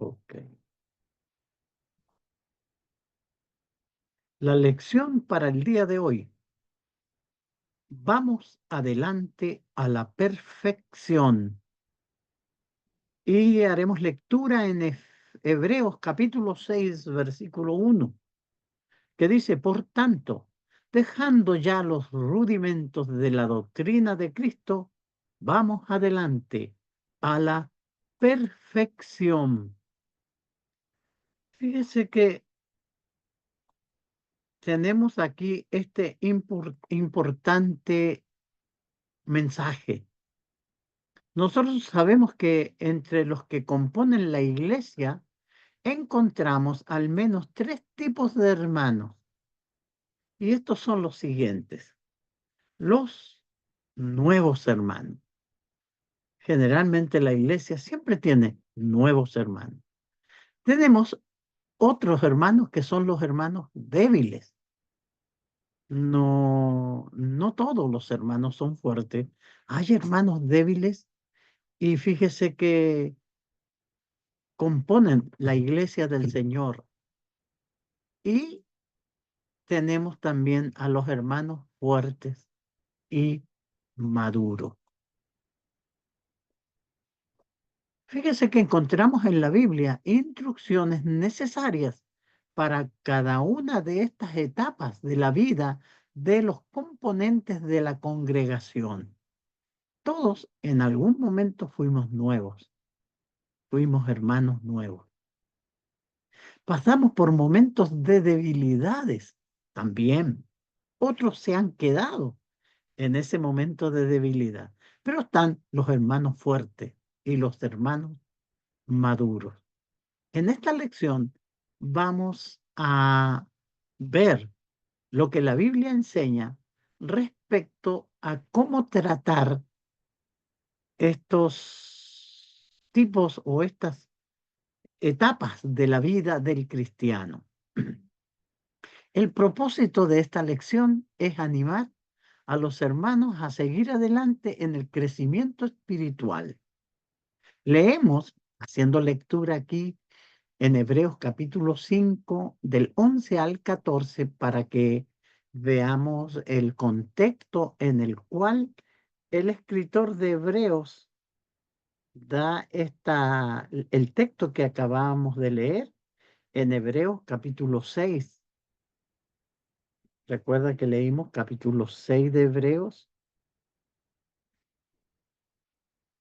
Ok. La lección para el día de hoy. Vamos adelante a la perfección. Y haremos lectura en Hebreos capítulo 6, versículo 1, que dice, por tanto, dejando ya los rudimentos de la doctrina de Cristo, vamos adelante a la perfección. Fíjese que tenemos aquí este importante mensaje. Nosotros sabemos que entre los que componen la iglesia encontramos al menos tres tipos de hermanos. Y estos son los siguientes. Los nuevos hermanos. Generalmente la iglesia siempre tiene nuevos hermanos. Tenemos otros hermanos que son los hermanos débiles. No, no todos los hermanos son fuertes. Hay hermanos débiles y fíjese que componen la iglesia del Señor. Y tenemos también a los hermanos fuertes y maduros. Fíjese que encontramos en la Biblia instrucciones necesarias para cada una de estas etapas de la vida de los componentes de la congregación. Todos en algún momento fuimos nuevos, fuimos hermanos nuevos. Pasamos por momentos de debilidades también. Otros se han quedado en ese momento de debilidad, pero están los hermanos fuertes y los hermanos maduros. En esta lección vamos a ver lo que la Biblia enseña respecto a cómo tratar estos tipos o estas etapas de la vida del cristiano. El propósito de esta lección es animar a los hermanos a seguir adelante en el crecimiento espiritual. Leemos, haciendo lectura aquí en Hebreos capítulo 5, del 11 al 14, para que veamos el contexto en el cual el escritor de Hebreos da el texto que acabamos de leer en Hebreos capítulo 6. Recuerda que leímos capítulo 6 de Hebreos.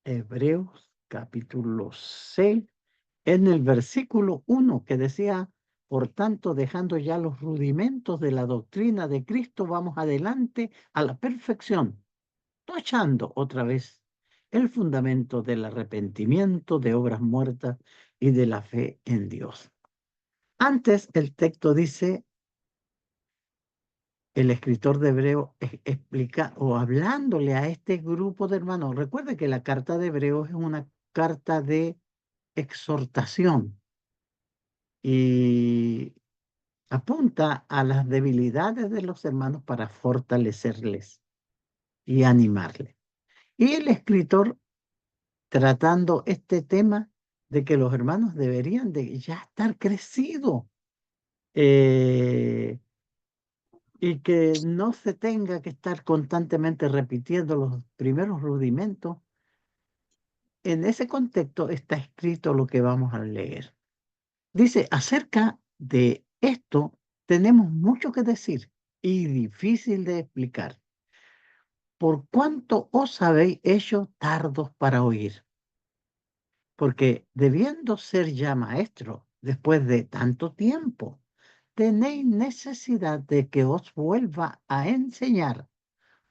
Hebreos capítulo 6, en el versículo 1 que decía, por tanto, dejando ya los rudimentos de la doctrina de Cristo, vamos adelante a la perfección, echando otra vez el fundamento del arrepentimiento, de obras muertas y de la fe en Dios. Antes el texto dice, el escritor de Hebreo explica o hablándole a este grupo de hermanos. Recuerde que la carta de Hebreos es una carta de exhortación y apunta a las debilidades de los hermanos para fortalecerles y animarles. Y el escritor tratando este tema de que los hermanos deberían de ya estar crecidos y que no se tenga que estar constantemente repitiendo los primeros rudimentos. En ese contexto está escrito lo que vamos a leer. Dice, acerca de esto tenemos mucho que decir y difícil de explicar. Por cuanto os habéis hecho tardos para oír, porque debiendo ser ya maestro después de tanto tiempo, tenéis necesidad de que os vuelva a enseñar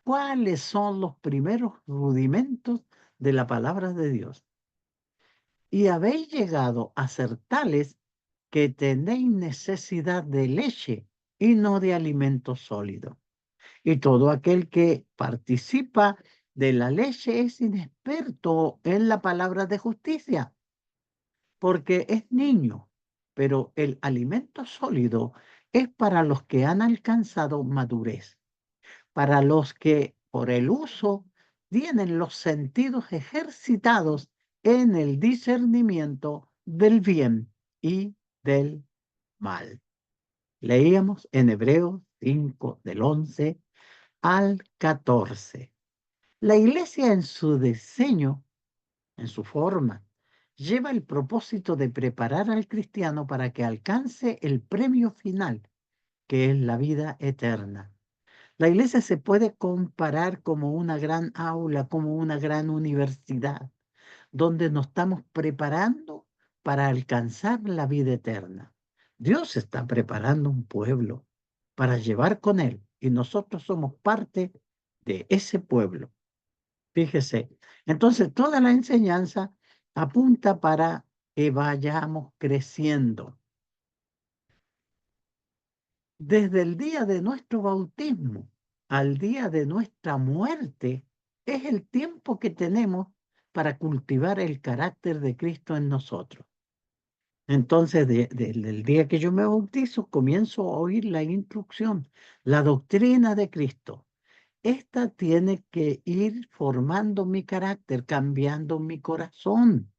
cuáles son los primeros rudimentos de la palabra de Dios. Y habéis llegado a ser tales que tenéis necesidad de leche y no de alimento sólido. Y todo aquel que participa de la leche es inexperto en la palabra de justicia, porque es niño, pero el alimento sólido es para los que han alcanzado madurez, para los que por el uso tienen los sentidos ejercitados en el discernimiento del bien y del mal. Leíamos en Hebreos 5, del 11 al 14. La iglesia en su diseño, en su forma, lleva el propósito de preparar al cristiano para que alcance el premio final, que es la vida eterna. La iglesia se puede comparar como una gran aula, como una gran universidad, donde nos estamos preparando para alcanzar la vida eterna. Dios está preparando un pueblo para llevar con él y nosotros somos parte de ese pueblo. Fíjese, entonces toda la enseñanza apunta para que vayamos creciendo. Desde el día de nuestro bautismo al día de nuestra muerte es el tiempo que tenemos para cultivar el carácter de Cristo en nosotros. Entonces, del día que yo me bautizo, comienzo a oír la instrucción, la doctrina de Cristo. Esta tiene que ir formando mi carácter, cambiando mi corazón.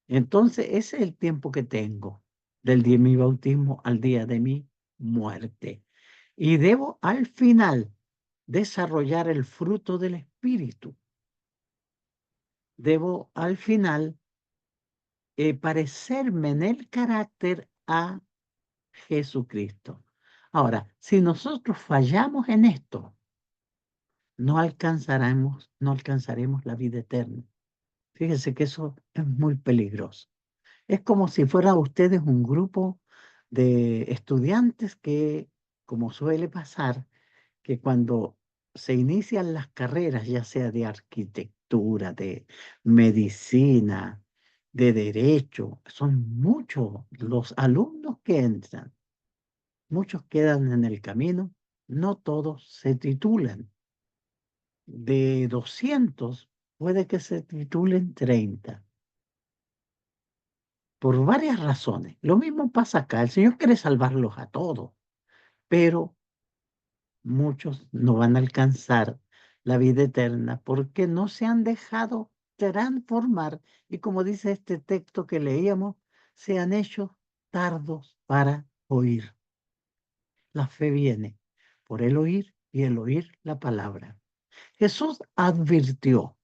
Entonces, ese es el tiempo que tengo, del día de mi bautismo al día de mi muerte. Y debo al final desarrollar el fruto del Espíritu. Debo al final parecerme en el carácter a Jesucristo. Ahora, si nosotros fallamos en esto, no alcanzaremos la vida eterna. Fíjense que eso es muy peligroso. Es como si fuera ustedes un grupo de estudiantes que, como suele pasar, que cuando se inician las carreras, ya sea de arquitectura, de medicina, de derecho, son muchos los alumnos que entran. Muchos quedan en el camino, no todos se titulan. De 200 puede que se titulen 30 por varias razones. Lo mismo pasa acá, el Señor quiere salvarlos a todos, pero muchos no van a alcanzar la vida eterna porque no se han dejado transformar y como dice este texto que leíamos, se han hecho tardos para oír. La fe viene por el oír y el oír la palabra. Jesús advirtió,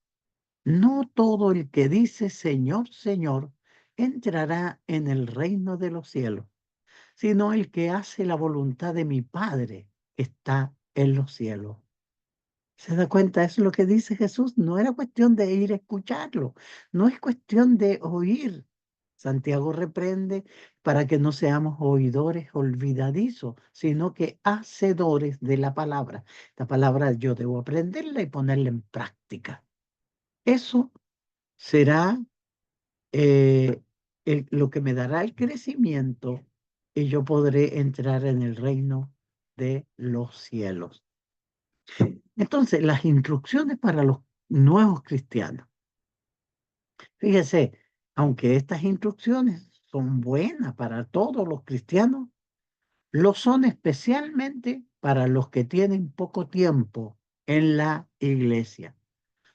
no todo el que dice Señor, Señor, entrará en el reino de los cielos, sino el que hace la voluntad de mi Padre que está en los cielos. ¿Se da cuenta? Eso es lo que dice Jesús. No era cuestión de ir a escucharlo, no es cuestión de oír. Santiago reprende para que no seamos oidores olvidadizos, sino que hacedores de la palabra. La palabra yo debo aprenderla y ponerla en práctica. Eso será lo que me dará el crecimiento y yo podré entrar en el reino de los cielos. Entonces, las instrucciones para los nuevos cristianos. Fíjese, aunque estas instrucciones son buenas para todos los cristianos, lo son especialmente para los que tienen poco tiempo en la iglesia.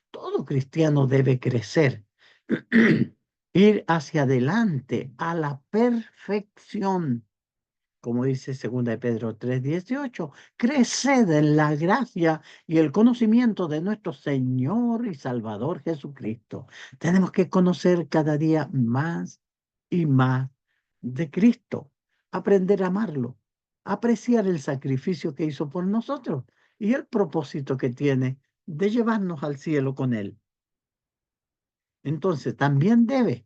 Todo cristiano debe crecer, ir hacia adelante a la perfección, como dice 2 de Pedro 3:18, creced en la gracia y el conocimiento de nuestro Señor y Salvador Jesucristo. Tenemos que conocer cada día más y más de Cristo, aprender a amarlo, apreciar el sacrificio que hizo por nosotros y el propósito que tiene de llevarnos al cielo con Él. Entonces, también debe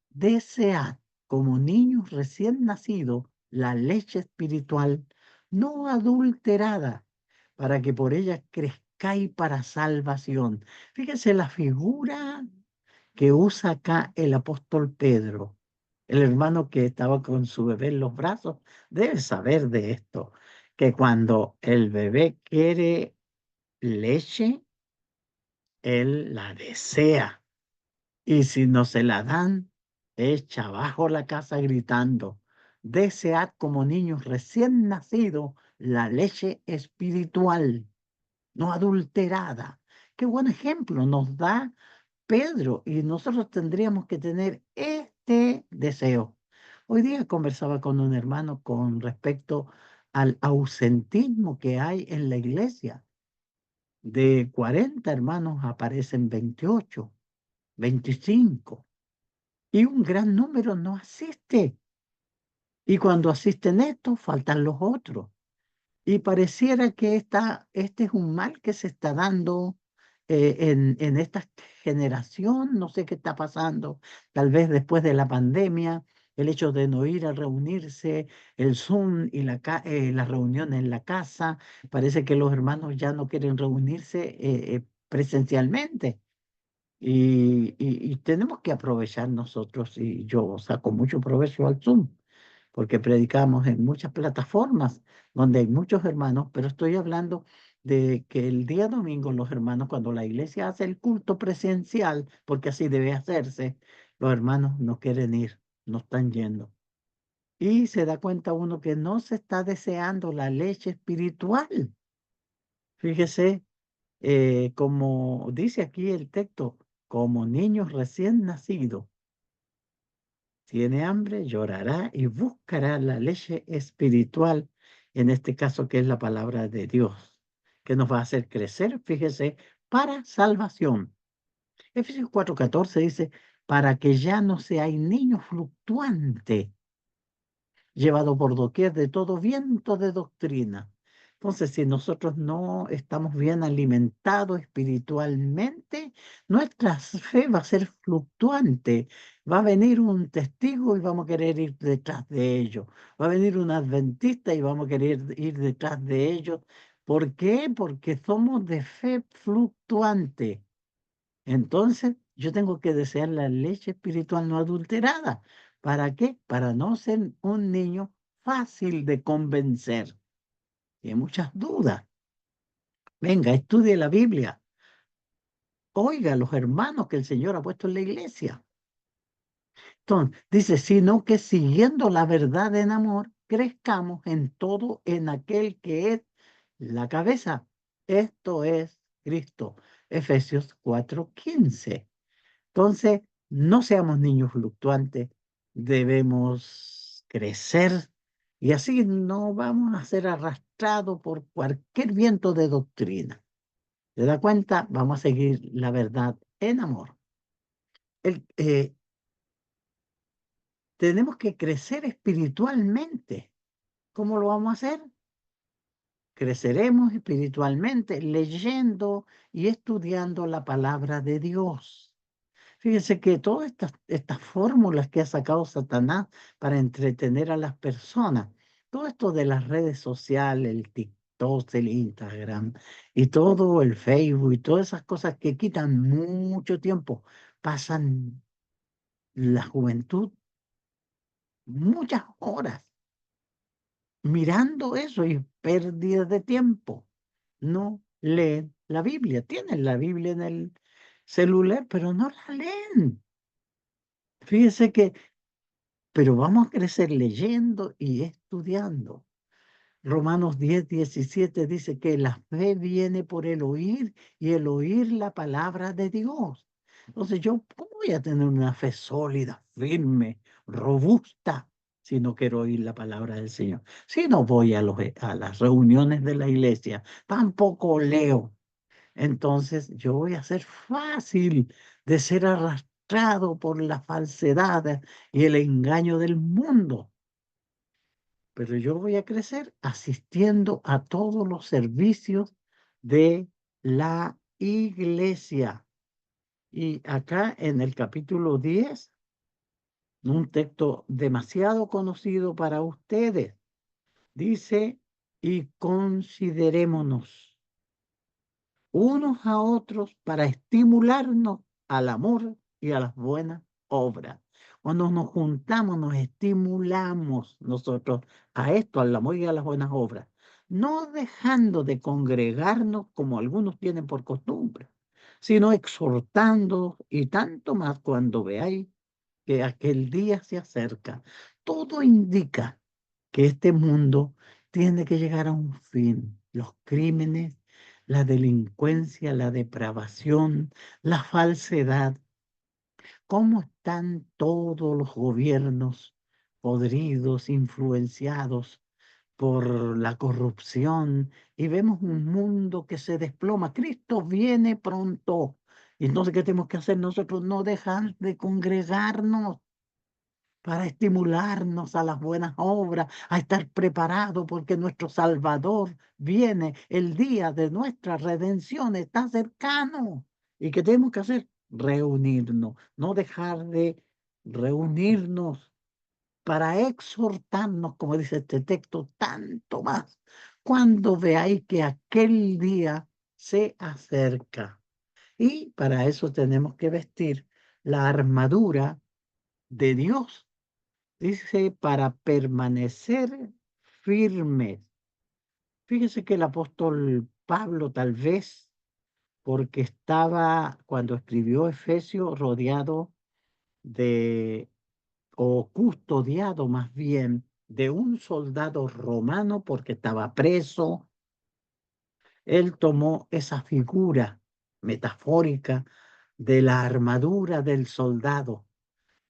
desear como niños recién nacidos la leche espiritual no adulterada, para que por ella crezcáis para salvación. Fíjese la figura que usa acá el apóstol Pedro, el hermano que estaba con su bebé en los brazos, debe saber de esto, que cuando el bebé quiere leche, él la desea. Y si no se la dan, echa abajo la casa gritando, desead como niños recién nacidos la leche espiritual, no adulterada. Qué buen ejemplo nos da Pedro, y nosotros tendríamos que tener este deseo. Hoy día conversaba con un hermano con respecto al ausentismo que hay en la iglesia. De 40 hermanos aparecen 28, 25, y un gran número no asiste. Y cuando asisten estos, faltan los otros. Y pareciera que este es un mal que se está dando en esta generación. No sé qué está pasando. Tal vez después de la pandemia, el hecho de no ir a reunirse, el Zoom y la reunión en la casa, parece que los hermanos ya no quieren reunirse presencialmente. Y tenemos que aprovechar nosotros, y yo saco mucho provecho al Zoom porque predicamos en muchas plataformas donde hay muchos hermanos, pero estoy hablando de que el día domingo los hermanos, cuando la iglesia hace el culto presencial, porque así debe hacerse, los hermanos no quieren ir, no están yendo. Y se da cuenta uno que no se está deseando la leche espiritual. Fíjese, como dice aquí el texto, como niños recién nacidos. Tiene hambre, llorará y buscará la leche espiritual, en este caso que es la palabra de Dios, que nos va a hacer crecer, fíjese, para salvación. Efesios 4:14 dice, para que ya no seáis niños fluctuantes llevado por doquier de todo viento de doctrina. Entonces, si nosotros no estamos bien alimentados espiritualmente, nuestra fe va a ser fluctuante. Va a venir un testigo y vamos a querer ir detrás de ellos. Va a venir un adventista y vamos a querer ir detrás de ellos. ¿Por qué? Porque somos de fe fluctuante. Entonces, yo tengo que desear la leche espiritual no adulterada. ¿Para qué? Para no ser un niño fácil de convencer. Hay muchas dudas. Venga, estudie la Biblia. Oiga a los hermanos que el Señor ha puesto en la iglesia. Entonces, dice, sino que siguiendo la verdad en amor, crezcamos en todo en aquel que es la cabeza. Esto es Cristo. Efesios 4:15. Entonces, no seamos niños fluctuantes, debemos crecer y así no vamos a ser arrastrados por cualquier viento de doctrina. ¿Se da cuenta? Vamos a seguir la verdad en amor. El- eh, Tenemos que crecer espiritualmente. ¿Cómo lo vamos a hacer? Creceremos espiritualmente leyendo y estudiando la palabra de Dios. Fíjense que todas estas fórmulas que ha sacado Satanás para entretener a las personas, todo esto de las redes sociales, el TikTok, el Instagram y todo el Facebook y todas esas cosas que quitan mucho tiempo, pasan la juventud muchas horas mirando eso y pérdida de tiempo. No leen la Biblia, tienen la Biblia en el celular, pero no la leen. Fíjense que pero vamos a crecer leyendo y estudiando. Romanos 10:17 dice que la fe viene por el oír y el oír la palabra de Dios. Entonces yo, ¿cómo voy a tener una fe sólida, firme, robusta, si no quiero oír la palabra del Señor? Si no voy a las reuniones de la iglesia, tampoco leo. Entonces yo voy a ser fácil de ser arrastrado por la falsedad y el engaño del mundo. Pero yo voy a crecer asistiendo a todos los servicios de la iglesia. Y acá en el capítulo 10, un texto demasiado conocido para ustedes, dice, y considerémonos unos a otros para estimularnos al amor y a las buenas obras. Cuando nos juntamos, nos estimulamos nosotros a esto, al amor y a las buenas obras, no dejando de congregarnos como algunos tienen por costumbre, sino exhortando y tanto más cuando veáis que aquel día se acerca. Todo indica que este mundo tiene que llegar a un fin. Los crímenes la delincuencia, la depravación, la falsedad, cómo están todos los gobiernos podridos, influenciados por la corrupción, y vemos un mundo que se desploma. Cristo viene pronto. Y entonces, ¿qué tenemos que hacer nosotros? No dejar de congregarnos para estimularnos a las buenas obras, a estar preparados, porque nuestro Salvador viene, el día de nuestra redención está cercano. ¿Y qué tenemos que hacer? Reunirnos, no dejar de reunirnos para exhortarnos, como dice este texto, tanto más cuando veáis que aquel día se acerca. Y para eso tenemos que vestir la armadura de Dios. Dice, para permanecer firmes. Fíjese que el apóstol Pablo, tal vez porque estaba, cuando escribió Efesios, rodeado de, o custodiado más bien, de un soldado romano, porque estaba preso, él tomó esa figura metafórica de la armadura del soldado.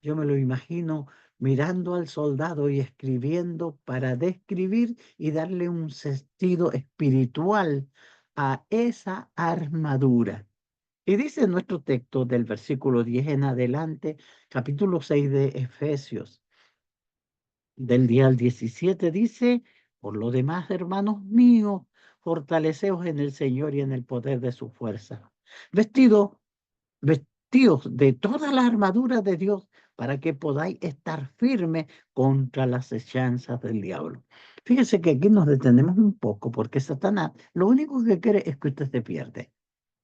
Yo me lo imagino mirando al soldado y escribiendo para describir y darle un sentido espiritual a esa armadura. Y dice nuestro texto del versículo 10 en adelante, capítulo 6 de Efesios, del día al 17, dice: por lo demás, hermanos míos, fortaleceos en el Señor y en el poder de su fuerza. Vestido Vestidos de toda la armadura de Dios para que podáis estar firmes contra las hechanzas del diablo. Fíjese que aquí nos detenemos un poco porque Satanás lo único que quiere es que usted se pierde.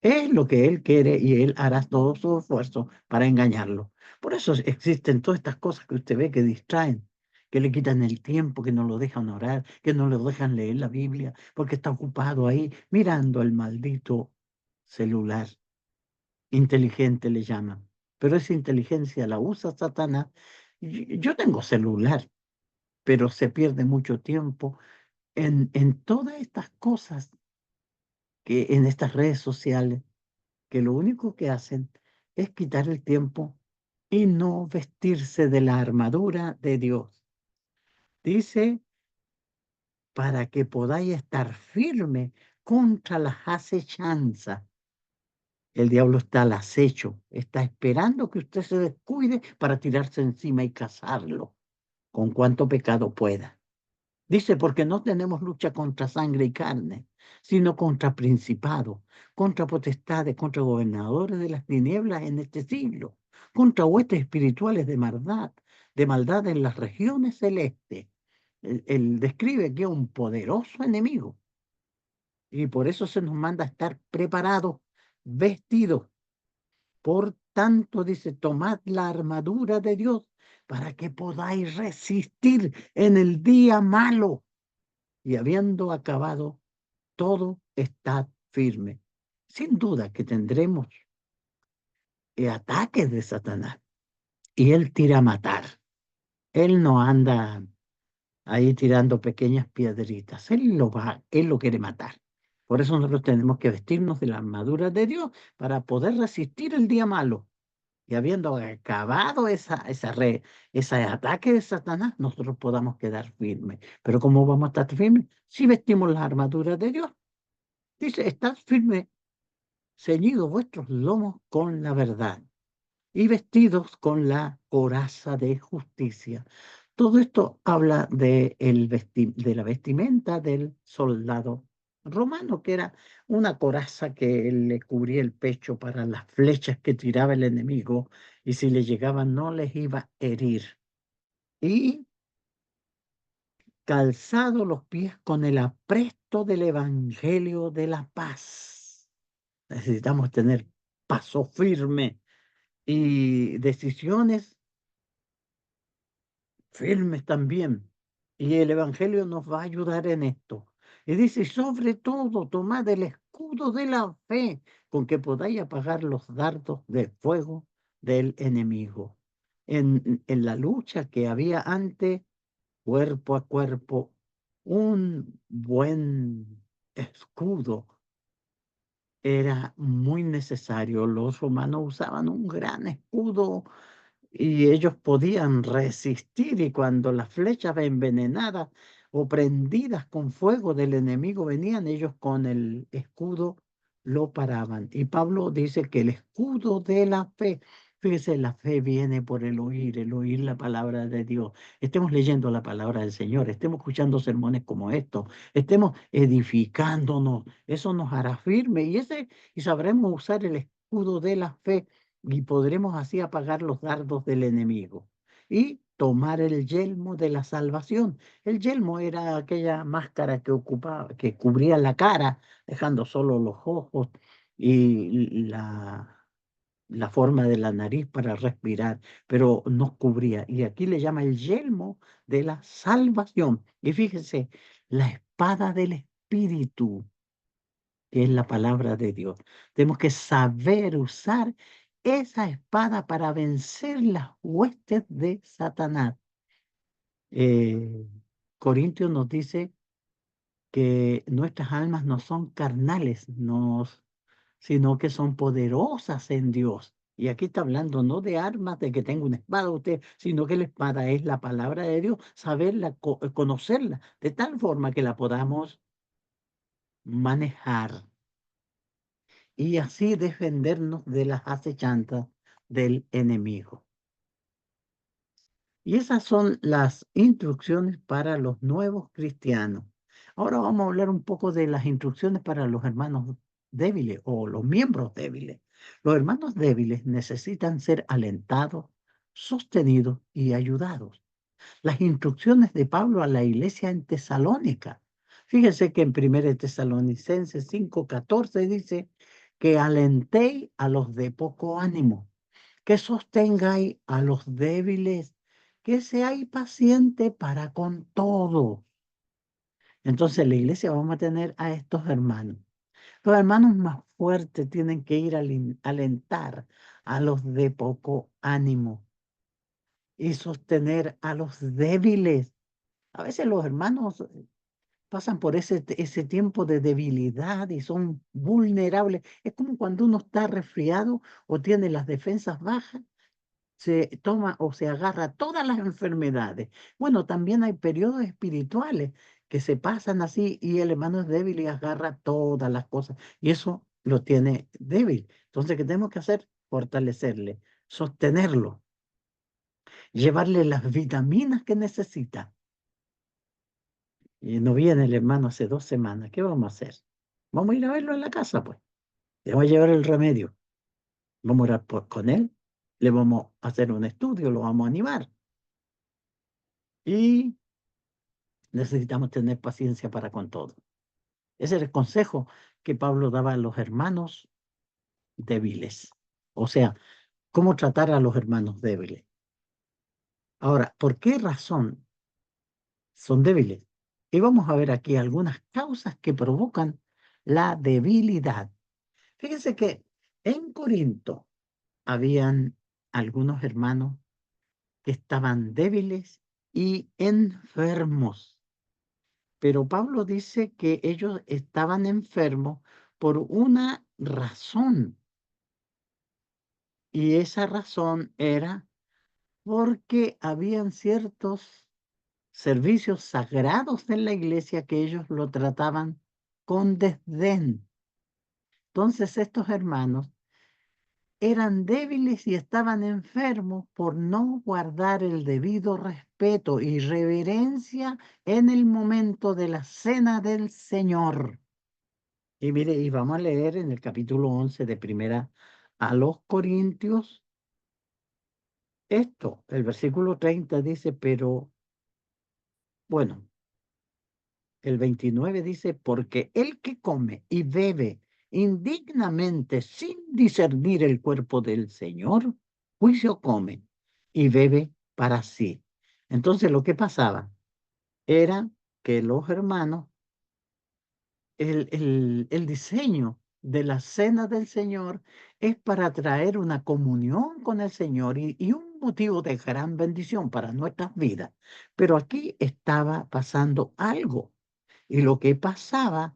Es lo que él quiere y él hará todo su esfuerzo para engañarlo. Por eso existen todas estas cosas que usted ve que distraen, que le quitan el tiempo, que no lo dejan orar, que no le dejan leer la Biblia, porque está ocupado ahí mirando el maldito celular inteligente le llaman, pero esa inteligencia la usa Satanás. Yo tengo celular, pero se pierde mucho tiempo en todas estas cosas, que en estas redes sociales, que lo único que hacen es quitar el tiempo y no vestirse de la armadura de Dios. Dice, para que podáis estar firme contra las acechanzas. El diablo está al acecho, está esperando que usted se descuide para tirarse encima y cazarlo con cuanto pecado pueda. Dice, porque no tenemos lucha contra sangre y carne, sino contra principados, contra potestades, contra gobernadores de las tinieblas en este siglo, contra huestes espirituales de maldad en las regiones celestes. Él describe que es un poderoso enemigo y por eso se nos manda a estar preparados, vestidos. Por tanto, dice, tomad la armadura de Dios para que podáis resistir en el día malo, y habiendo acabado todo, estad firme. Sin duda que tendremos ataques de Satanás, y él tira a matar. Él no anda ahí tirando pequeñas piedritas. Él lo quiere matar. Por eso nosotros tenemos que vestirnos de la armadura de Dios para poder resistir el día malo. Y habiendo acabado ese ataque de Satanás, nosotros podamos quedar firmes. Pero ¿cómo vamos a estar firmes? Si vestimos las armaduras de Dios. Dice, estad firmes, ceñidos vuestros lomos con la verdad y vestidos con la coraza de justicia. Todo esto habla de la vestimenta del soldado romano, que era una coraza que le cubría el pecho para las flechas que tiraba el enemigo, y si le llegaban no les iba a herir. Y calzado los pies con el apresto del evangelio de la paz. Necesitamos tener paso firme y decisiones firmes también. Y el Evangelio nos va a ayudar en esto. Y dice, sobre todo, tomad el escudo de la fe con que podáis apagar los dardos de fuego del enemigo. En la lucha que había antes, cuerpo a cuerpo, un buen escudo era muy necesario. Los romanos usaban un gran escudo y ellos podían resistir, y cuando las flechas envenenadas o prendidas con fuego del enemigo venían, ellos con el escudo lo paraban. Y Pablo dice que el escudo de la fe, fíjese, la fe viene por el oír la palabra de Dios. Estemos leyendo la palabra del Señor, estemos escuchando sermones como estos, estemos edificándonos, eso nos hará firme, y sabremos usar el escudo de la fe, y podremos así apagar los dardos del enemigo y tomar el yelmo de la salvación. El yelmo era aquella máscara que ocupaba, que cubría la cara, dejando solo los ojos y la forma de la nariz para respirar, pero nos cubría. Y aquí le llama el yelmo de la salvación. Y fíjese, la espada del Espíritu, que es la palabra de Dios. Tenemos que saber usar esa espada para vencer las huestes de Satanás. Eh, Corintios nos dice que nuestras almas no son carnales, sino que son poderosas en Dios. Y aquí está hablando no de armas, de que tenga una espada usted, sino que la espada es la palabra de Dios, saberla, conocerla, de tal forma que la podamos manejar y así defendernos de las acechanzas del enemigo. Y esas son las instrucciones para los nuevos cristianos. Ahora vamos a hablar un poco de las instrucciones para los hermanos débiles o los miembros débiles. Los hermanos débiles necesitan ser alentados, sostenidos y ayudados. Las instrucciones de Pablo a la iglesia en Tesalónica. Fíjense que en 1 Tesalonicenses 5:14 dice que alentéis a los de poco ánimo, que sostengáis a los débiles, que seáis pacientes para con todo. Entonces la iglesia vamos a tener a estos hermanos. Los hermanos más fuertes tienen que ir a alentar a los de poco ánimo y sostener a los débiles. A veces los hermanos pasan por ese tiempo de debilidad y son vulnerables. Es como cuando uno está resfriado o tiene las defensas bajas, se toma o se agarra a todas las enfermedades. Bueno, también hay periodos espirituales que se pasan así y el hermano es débil y agarra todas las cosas y eso lo tiene débil. Entonces, ¿qué tenemos que hacer? Fortalecerle, sostenerlo, llevarle las vitaminas que necesita. Y no viene el hermano hace 2 semanas. ¿Qué vamos a hacer? Vamos a ir a verlo en la casa, pues. Le vamos a llevar el remedio. Vamos a orar con él. Le vamos a hacer un estudio, lo vamos a animar. Y necesitamos tener paciencia para con todo. Ese era el consejo que Pablo daba a los hermanos débiles. O sea, cómo tratar a los hermanos débiles. Ahora, ¿por qué razón son débiles? Y vamos a ver aquí algunas causas que provocan la debilidad. Fíjense que en Corinto habían algunos hermanos que estaban débiles y enfermos, pero Pablo dice que ellos estaban enfermos por una razón, y esa razón era porque habían ciertos servicios sagrados en la iglesia que ellos lo trataban con desdén. Entonces estos hermanos eran débiles y estaban enfermos por no guardar el debido respeto y reverencia en el momento de la cena del Señor. Y mire, y vamos a leer en el capítulo 11 de Primera a los Corintios esto. El versículo 30 dice, pero bueno, el 29 dice, porque el que come y bebe indignamente sin discernir el cuerpo del Señor, juicio come y bebe para sí. Entonces lo que pasaba era que los hermanos, el diseño de la cena del Señor es para traer una comunión con el Señor y un motivo de gran bendición para nuestras vidas. Pero aquí estaba pasando algo. Y lo que pasaba,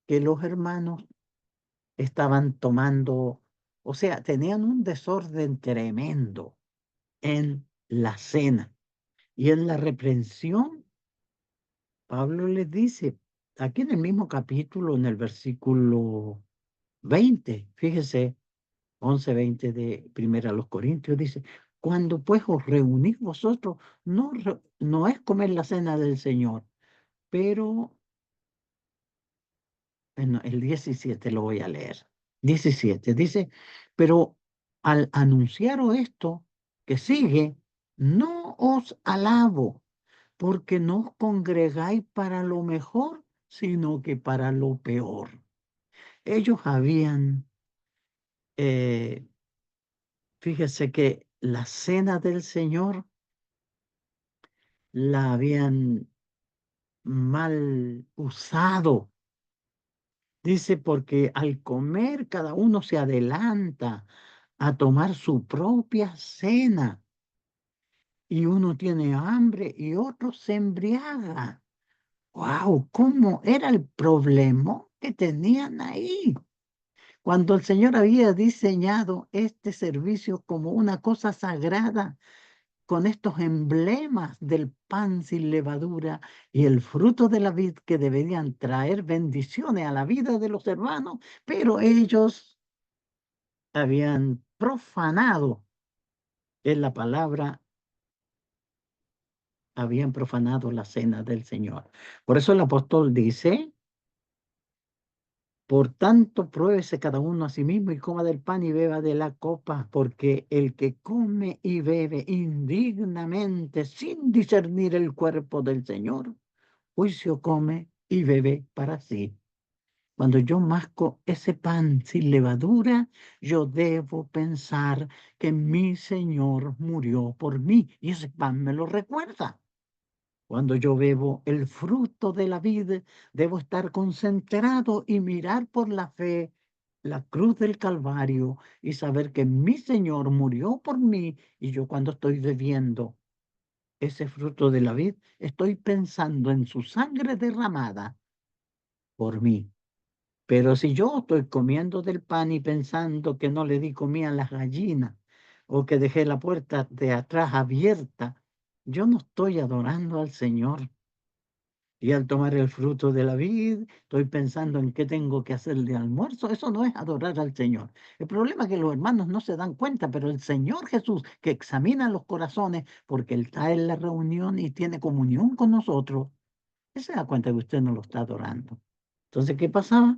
que los hermanos estaban tomando, o sea, tenían un desorden tremendo en la cena. Y en la reprensión, Pablo les dice, aquí en el mismo capítulo, en el versículo 20, fíjese, 11:20 de Primera a los Corintios, dice, cuando pues os reunís vosotros, no es comer la cena del Señor, pero, bueno, el 17 lo voy a leer. 17 dice, pero al anunciaros esto que sigue, no os alabo, porque no os congregáis para lo mejor, sino que para lo peor. Ellos habían, eh, fíjese que la cena del Señor la habían mal usado. Dice, porque al comer cada uno se adelanta a tomar su propia cena y uno tiene hambre y otro se embriaga. ¡Wow! ¿Cómo era el problema que tenían ahí? Cuando el Señor había diseñado este servicio como una cosa sagrada, con estos emblemas del pan sin levadura y el fruto de la vid que deberían traer bendiciones a la vida de los hermanos, pero ellos habían profanado, en la palabra, habían profanado la cena del Señor. Por eso el apóstol dice, por tanto, pruébese cada uno a sí mismo y coma del pan y beba de la copa, porque el que come y bebe indignamente sin discernir el cuerpo del Señor, juicio come y bebe para sí. Cuando yo masco ese pan sin levadura, yo debo pensar que mi Señor murió por mí y ese pan me lo recuerda. Cuando yo bebo el fruto de la vida, debo estar concentrado y mirar por la fe la cruz del Calvario y saber que mi Señor murió por mí y yo cuando estoy bebiendo ese fruto de la vid, estoy pensando en su sangre derramada por mí. Pero si yo estoy comiendo del pan y pensando que no le di comida a las gallinas o que dejé la puerta de atrás abierta, yo no estoy adorando al Señor. Y al tomar el fruto de la vid, estoy pensando en qué tengo que hacer de almuerzo. Eso no es adorar al Señor. El problema es que los hermanos no se dan cuenta, pero el Señor Jesús, que examina los corazones, porque Él está en la reunión y tiene comunión con nosotros, Él se da cuenta que usted no lo está adorando. Entonces, ¿qué pasaba?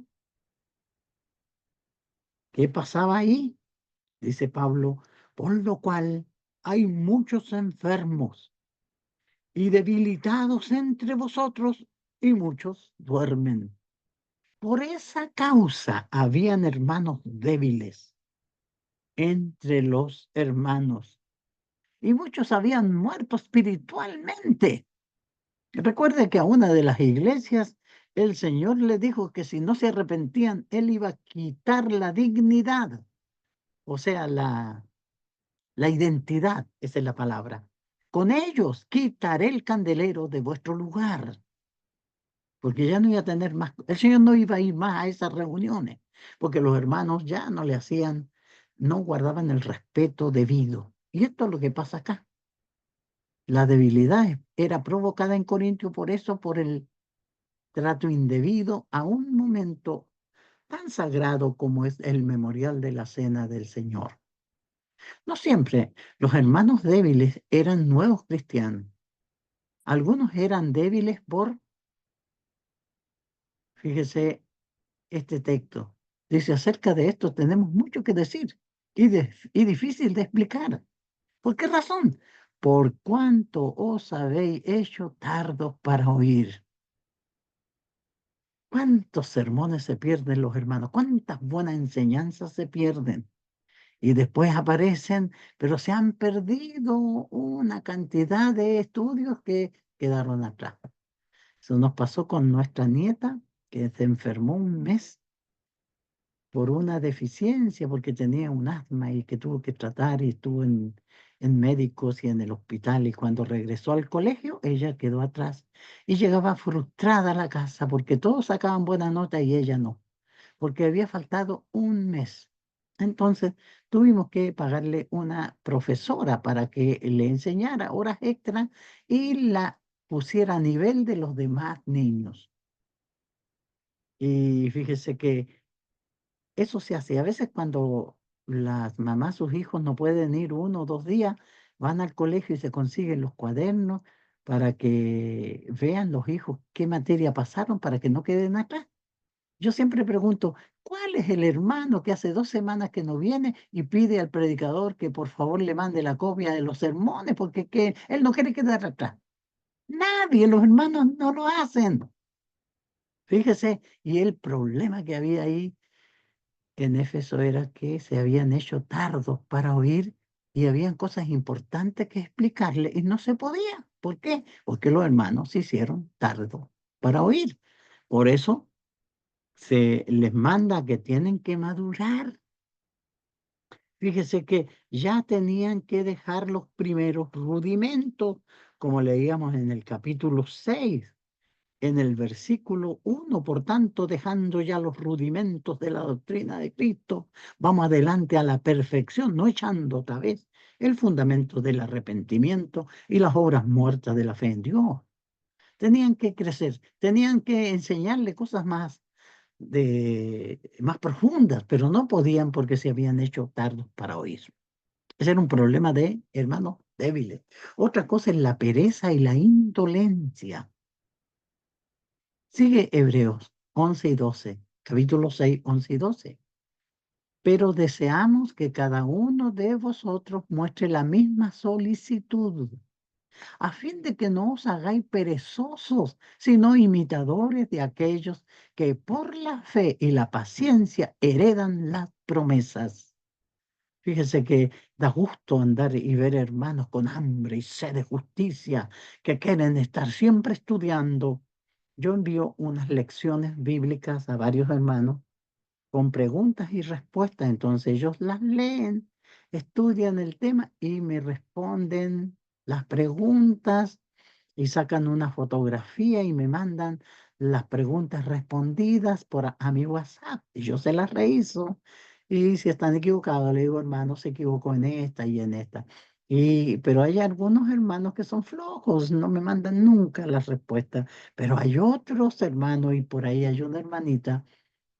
¿Qué pasaba ahí? Dice Pablo, por lo cual hay muchos enfermos y debilitados entre vosotros y muchos duermen. Por esa causa habían hermanos débiles entre los hermanos y muchos habían muerto espiritualmente. Recuerde que a una de las iglesias el Señor le dijo que si no se arrepentían, Él iba a quitar la dignidad, o sea, la identidad, esa es la palabra. Con ellos quitaré el candelero de vuestro lugar, porque ya no iba a tener más, el Señor no iba a ir más a esas reuniones, porque los hermanos ya no le hacían, no guardaban el respeto debido. Y esto es lo que pasa acá. La debilidad era provocada en Corintio por eso, por el trato indebido a un momento tan sagrado como es el memorial de la cena del Señor. No siempre los hermanos débiles eran nuevos cristianos. Algunos eran débiles por, fíjese, este texto. Dice, acerca de esto tenemos mucho que decir y difícil de explicar. ¿Por qué razón? Por cuanto os habéis hecho tardos para oír. ¿Cuántos sermones se pierden los hermanos? ¿Cuántas buenas enseñanzas se pierden? Y después aparecen, pero se han perdido una cantidad de estudios que quedaron atrás. Eso nos pasó con nuestra nieta, que se enfermó un mes por una deficiencia, porque tenía un asma y que tuvo que tratar y estuvo en médicos y en el hospital. Y cuando regresó al colegio, ella quedó atrás y llegaba frustrada a la casa porque todos sacaban buena nota y ella no. porque había faltado un mes. Entonces tuvimos que pagarle una profesora para que le enseñara horas extras y la pusiera a nivel de los demás niños. Y fíjese que eso se hace. A veces cuando las mamás, sus hijos no pueden ir 1 o 2 días, van al colegio y se consiguen los cuadernos para que vean los hijos qué materia pasaron para que no queden atrás. Yo siempre pregunto, ¿cuál es el hermano que hace 2 semanas que no viene y pide al predicador que por favor le mande la copia de los sermones porque él no quiere quedar atrás? Nadie, los hermanos no lo hacen. Fíjese, y el problema que había ahí en Éfeso era que se habían hecho tardos para oír y habían cosas importantes que explicarle y no se podía. ¿Por qué? Porque los hermanos se hicieron tardos para oír. Por eso se les manda que tienen que madurar. Fíjese que ya tenían que dejar los primeros rudimentos, como leíamos en el capítulo 6 en el versículo 1, por tanto, dejando ya los rudimentos de la doctrina de Cristo, vamos adelante a la perfección, no echando otra vez el fundamento del arrepentimiento y las obras muertas de la fe en Dios. Tenían que crecer, tenían que enseñarle cosas más profundas, pero no podían porque se habían hecho tardos para oír. Ese era un problema de hermanos débiles. Otra cosa es la pereza y la indolencia. Sigue Hebreos 11 y 12, capítulo 6, 11 y 12. Pero deseamos que cada uno de vosotros muestre la misma solicitud, a fin de que no os hagáis perezosos, sino imitadores de aquellos que por la fe y la paciencia heredan las promesas. Fíjese que da gusto andar y ver hermanos con hambre y sed de justicia, que quieren estar siempre estudiando. Yo envío unas lecciones bíblicas a varios hermanos con preguntas y respuestas. Entonces ellos las leen, estudian el tema y me responden las preguntas y sacan una fotografía y me mandan las preguntas respondidas a mi WhatsApp. Y yo se las reviso y si están equivocados, le digo, hermano, se equivocó en esta y en esta. Pero hay algunos hermanos que son flojos, no me mandan nunca las respuestas, pero hay otros hermanos y por ahí hay una hermanita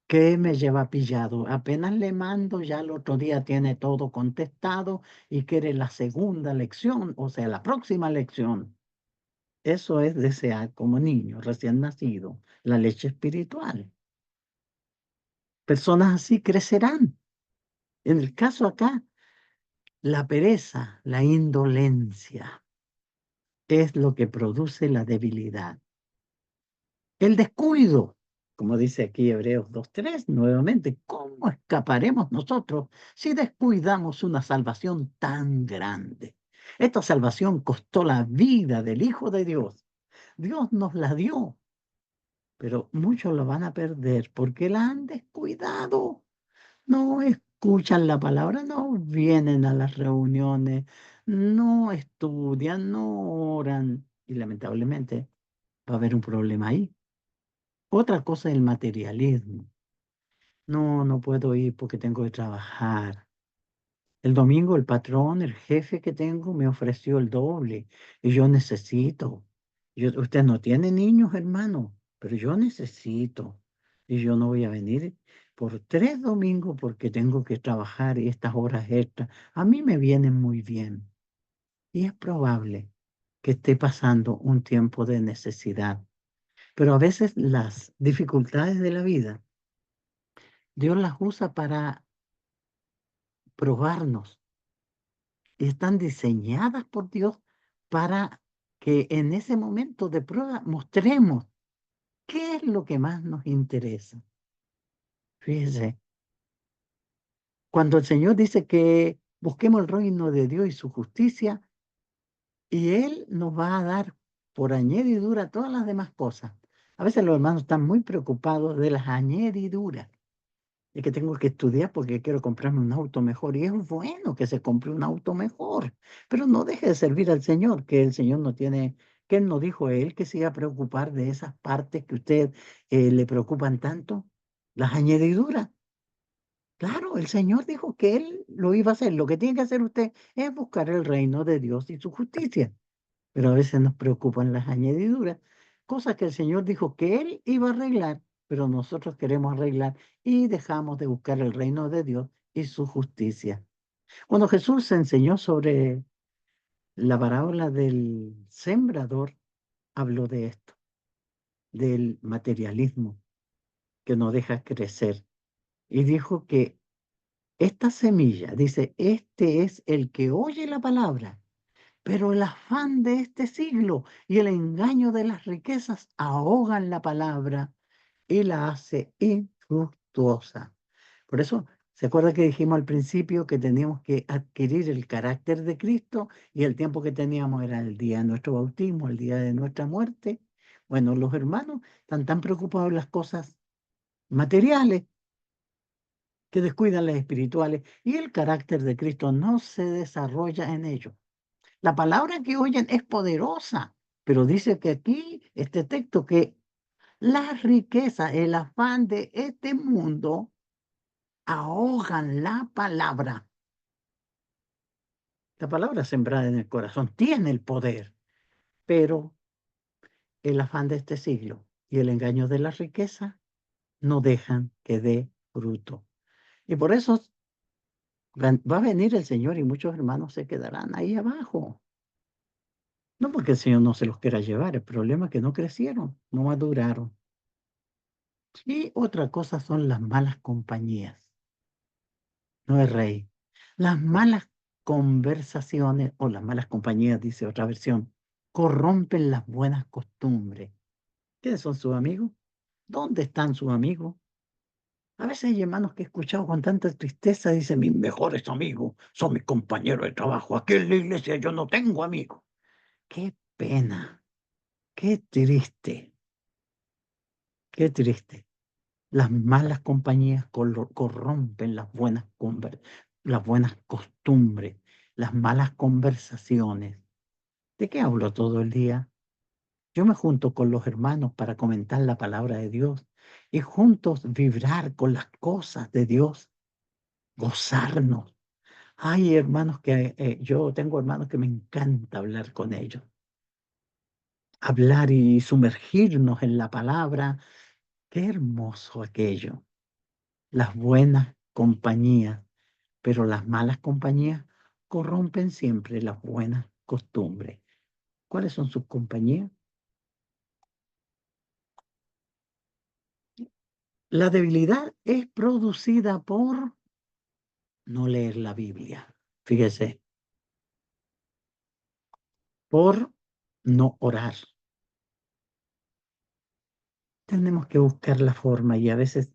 que me lleva pillado. Apenas le mando, ya el otro día tiene todo contestado y quiere la segunda lección, o sea, la próxima lección. Eso es desear como niño recién nacido la leche espiritual. Personas así crecerán. En el caso acá, la pereza, la indolencia es lo que produce la debilidad. El descuido, como dice aquí Hebreos 2:3, nuevamente, ¿cómo escaparemos nosotros si descuidamos una salvación tan grande? Esta salvación costó la vida del Hijo de Dios. Dios nos la dio, pero muchos lo van a perder porque la han descuidado. No escuchan la palabra, no vienen a las reuniones, no estudian, no oran y lamentablemente va a haber un problema ahí. Otra cosa es el materialismo. No, no puedo ir porque tengo que trabajar. El domingo el patrón, el jefe que tengo, me ofreció el doble y yo necesito. Usted no tiene niños, hermano, pero yo necesito. Y yo no voy a venir por 3 domingos porque tengo que trabajar y estas horas extras a mí me vienen muy bien. Y es probable que esté pasando un tiempo de necesidad. Pero a veces las dificultades de la vida Dios las usa para probarnos y están diseñadas por Dios para que en ese momento de prueba mostremos qué es lo que más nos interesa. Fíjese, cuando el Señor dice que busquemos el reino de Dios y su justicia, y Él nos va a dar por añadidura todas las demás cosas. A veces los hermanos están muy preocupados de las añadiduras. Es que tengo que estudiar porque quiero comprarme un auto mejor. Y es bueno que se compre un auto mejor, pero no deje de servir al Señor, que el Señor no tiene, que Él no dijo a Él que se iba a preocupar de esas partes que usted le preocupan tanto. las añadiduras. Claro, el Señor dijo que Él lo iba a hacer. Lo que tiene que hacer usted es buscar el reino de Dios y su justicia. Pero a veces nos preocupan las añadiduras, cosas que el Señor dijo que Él iba a arreglar, pero nosotros queremos arreglar y dejamos de buscar el reino de Dios y su justicia. Cuando Jesús enseñó sobre la parábola del sembrador, habló de esto, del materialismo que no deja crecer. Y dijo que esta semilla, dice, este es el que oye la palabra, pero el afán de este siglo y el engaño de las riquezas ahogan la palabra y la hace infructuosa. Por eso, ¿se acuerda que dijimos al principio que teníamos que adquirir el carácter de Cristo y el tiempo que teníamos era el día de nuestro bautismo, el día de nuestra muerte? Bueno, los hermanos están tan preocupados en las cosas materiales que descuidan las espirituales y el carácter de Cristo no se desarrolla en ellos. La palabra que oyen es poderosa, pero dice que aquí, este texto, que la riqueza, el afán de este mundo ahogan la palabra. La palabra sembrada en el corazón tiene el poder, pero el afán de este siglo y el engaño de la riqueza no dejan que dé fruto. Y por eso va a venir el Señor y muchos hermanos se quedarán ahí abajo. No porque el Señor no se los quiera llevar, el problema es que no crecieron, no maduraron. Y otra cosa son las malas compañías, no es rey. Las malas conversaciones o las malas compañías, dice otra versión, corrompen las buenas costumbres. ¿Quiénes son sus amigos? ¿Dónde están sus amigos? A veces hay hermanos que he escuchado con tanta tristeza, dicen, mis mejores amigos son mis compañeros de trabajo. Aquí en la iglesia yo no tengo amigos. Qué pena, qué triste, qué triste. Las malas compañías corrompen las buenas costumbres, las malas conversaciones. ¿De qué hablo todo el día? Yo me junto con los hermanos para comentar la palabra de Dios y juntos vibrar con las cosas de Dios, gozarnos. Hay hermanos que yo tengo hermanos que me encanta hablar con ellos, hablar y sumergirnos en la palabra. Qué hermoso aquello. Las buenas compañías, pero las malas compañías corrompen siempre las buenas costumbres. ¿Cuáles son sus compañías? La debilidad es producida por no leer la Biblia. Fíjese, por no orar. Tenemos que buscar la forma y a veces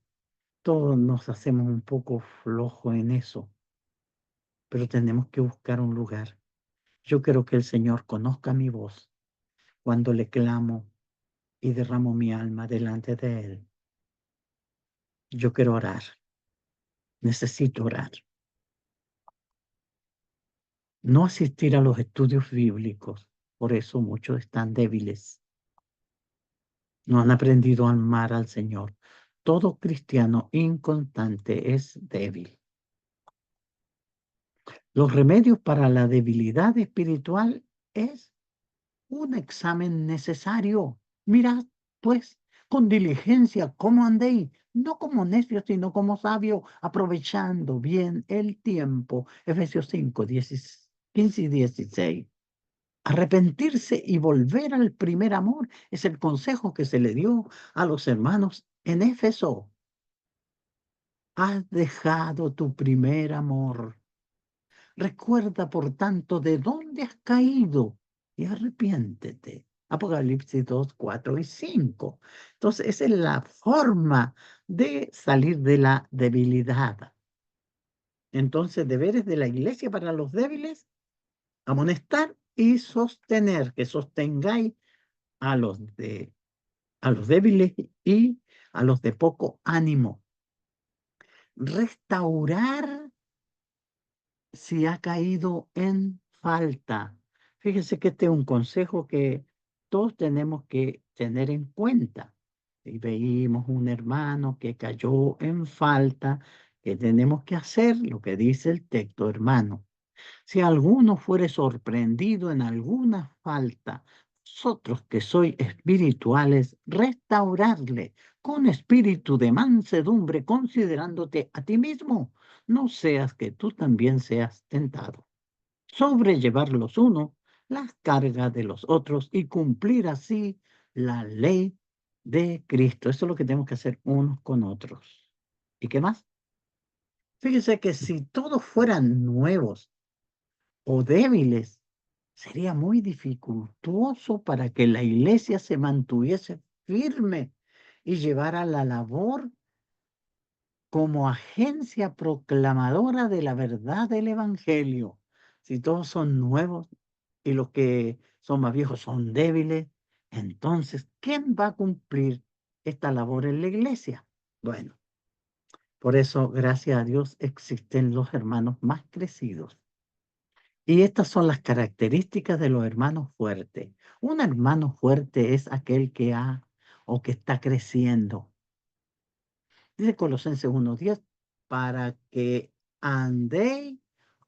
todos nos hacemos un poco flojos en eso, pero tenemos que buscar un lugar. Yo quiero que el Señor conozca mi voz cuando le clamo y derramo mi alma delante de Él. Yo quiero orar, necesito orar. No asistir a los estudios bíblicos, por eso muchos están débiles. No han aprendido a amar al Señor. Todo cristiano inconstante es débil. Los remedios para la debilidad espiritual es un examen necesario. Mirad, pues, con diligencia cómo andéis, no como necios, sino como sabios, aprovechando bien el tiempo. Efesios 5, 15 y 16. Arrepentirse y volver al primer amor es el consejo que se le dio a los hermanos en Éfeso. Has dejado tu primer amor. Recuerda, por tanto, de dónde has caído y arrepiéntete. Apocalipsis 2, 4 y 5. Entonces, esa es la forma de salir de la debilidad. Entonces, deberes de la iglesia para los débiles, amonestar y sostener, que sostengáis a a los débiles y a los de poco ánimo. Restaurar si ha caído en falta. Fíjese que este es un consejo que todos tenemos que tener en cuenta. y veíamos un hermano que cayó en falta, que tenemos que hacer lo que dice el texto, hermano. Si alguno fuere sorprendido en alguna falta, vosotros que sois espirituales, restaurarle con espíritu de mansedumbre, considerándote a ti mismo, no seas que tú también seas tentado. Sobrellevar los unos las cargas de los otros y cumplir así la ley de Cristo. Eso es lo que tenemos que hacer unos con otros. ¿Y qué más? Fíjese que si todos fueran nuevos o débiles, sería muy dificultoso para que la iglesia se mantuviese firme y llevara la labor como agencia proclamadora de la verdad del Evangelio. Si todos son nuevos y los que son más viejos son débiles, entonces, ¿quién va a cumplir esta labor en la iglesia? Bueno, por eso, gracias a Dios, existen los hermanos más crecidos. Y estas son las características de los hermanos fuertes. Un hermano fuerte es aquel que ha o que está creciendo. Dice Colosenses 1:10, para que andéis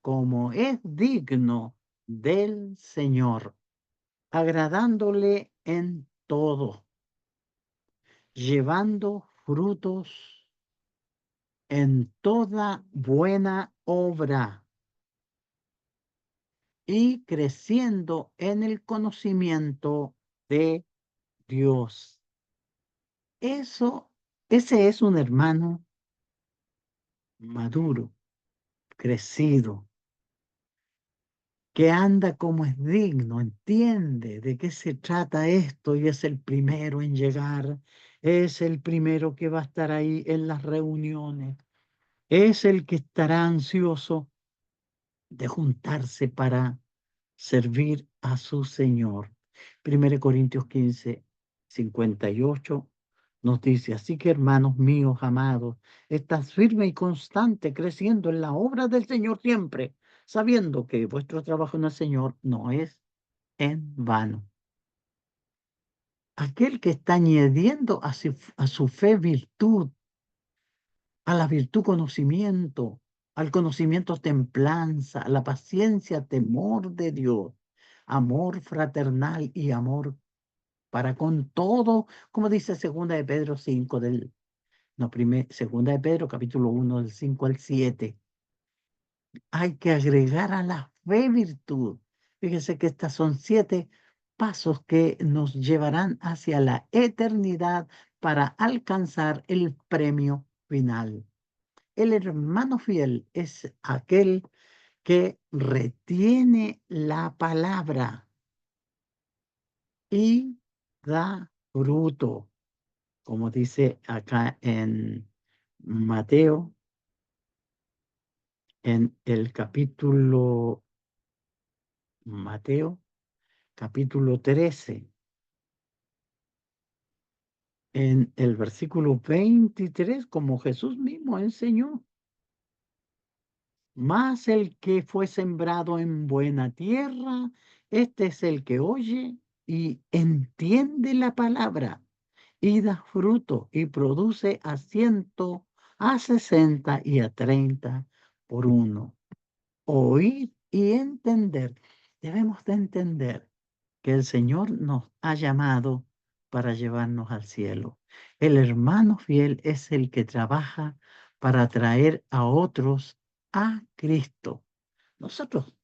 como es digno del Señor, agradándole en todo, llevando frutos en toda buena obra y creciendo en el conocimiento de Dios. Eso, ese es un hermano maduro, crecido, que anda como es digno, entiende de qué se trata esto y es el primero en llegar, es el primero que va a estar ahí en las reuniones, es el que estará ansioso de juntarse para servir a su Señor. 1 Corintios 15:58 nos dice, así que hermanos míos amados, estad firme y constante, creciendo en la obra del Señor siempre, sabiendo que vuestro trabajo en el Señor no es en vano. Aquel que está añadiendo a su fe virtud, a la virtud conocimiento, al conocimiento templanza, a la paciencia temor de Dios, amor fraternal y amor para con todo, como dice segunda de Pedro 5 segunda de Pedro capítulo 1 del 5 al 7. Hay que agregar a la fe virtud. Fíjese que estas son 7 pasos que nos llevarán hacia la eternidad para alcanzar el premio final. El hermano fiel es aquel que retiene la palabra y da fruto, como dice acá en Mateo, en el Mateo, capítulo 13, en el versículo 23, como Jesús mismo enseñó. Mas el que fue sembrado en buena tierra, este es el que oye y entiende la palabra y da fruto y produce a 100, a 60 y a 30 por uno. Oír y entender. Debemos de entender que el Señor nos ha llamado para llevarnos al cielo. El hermano fiel es el que trabaja para traer a otros a Cristo. Nosotros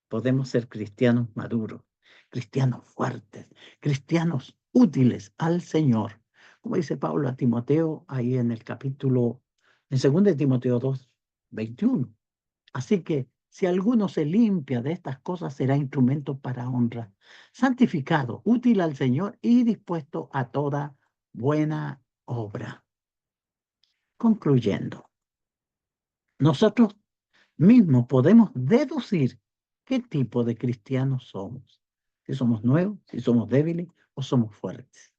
podemos ser cristianos maduros, cristianos fuertes, cristianos útiles al Señor. Como dice Pablo a Timoteo ahí en el capítulo, en 2 Timoteo 2:21. Así que si alguno se limpia de estas cosas, será instrumento para honra, santificado, útil al Señor y dispuesto a toda buena obra. Concluyendo, nosotros mismos podemos deducir qué tipo de cristianos somos. Si somos nuevos, si somos débiles o somos fuertes.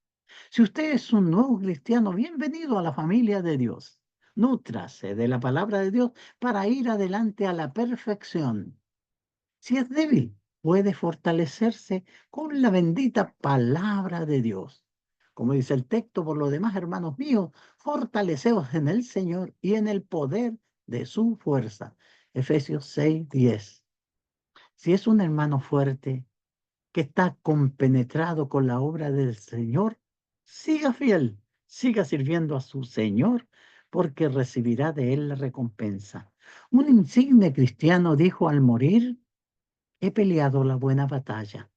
Si usted es un nuevo cristiano, bienvenido a la familia de Dios. Nútrase de la palabra de Dios para ir adelante a la perfección. Si es débil, puede fortalecerse con la bendita palabra de Dios. Como dice el texto, por lo demás, hermanos míos, fortaleceos en el Señor y en el poder de su fuerza. Efesios 6:10. Si es un hermano fuerte que está compenetrado con la obra del Señor, siga fiel, siga sirviendo a su Señor, porque recibirá de él la recompensa. Un insigne cristiano dijo al morir: he peleado la buena batalla,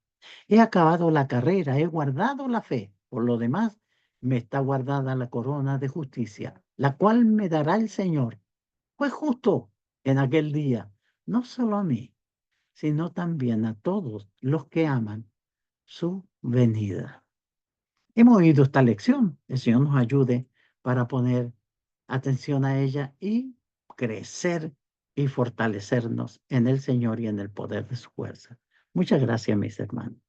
he acabado la carrera, he guardado la fe. Por lo demás, me está guardada la corona de justicia, la cual me dará el Señor. Fue justo en aquel día, no solo a mí, sino también a todos los que aman su venida. Hemos oído esta lección. El Señor nos ayude para poner atención a ella y crecer y fortalecernos en el Señor y en el poder de su fuerza. Muchas gracias, mis hermanos.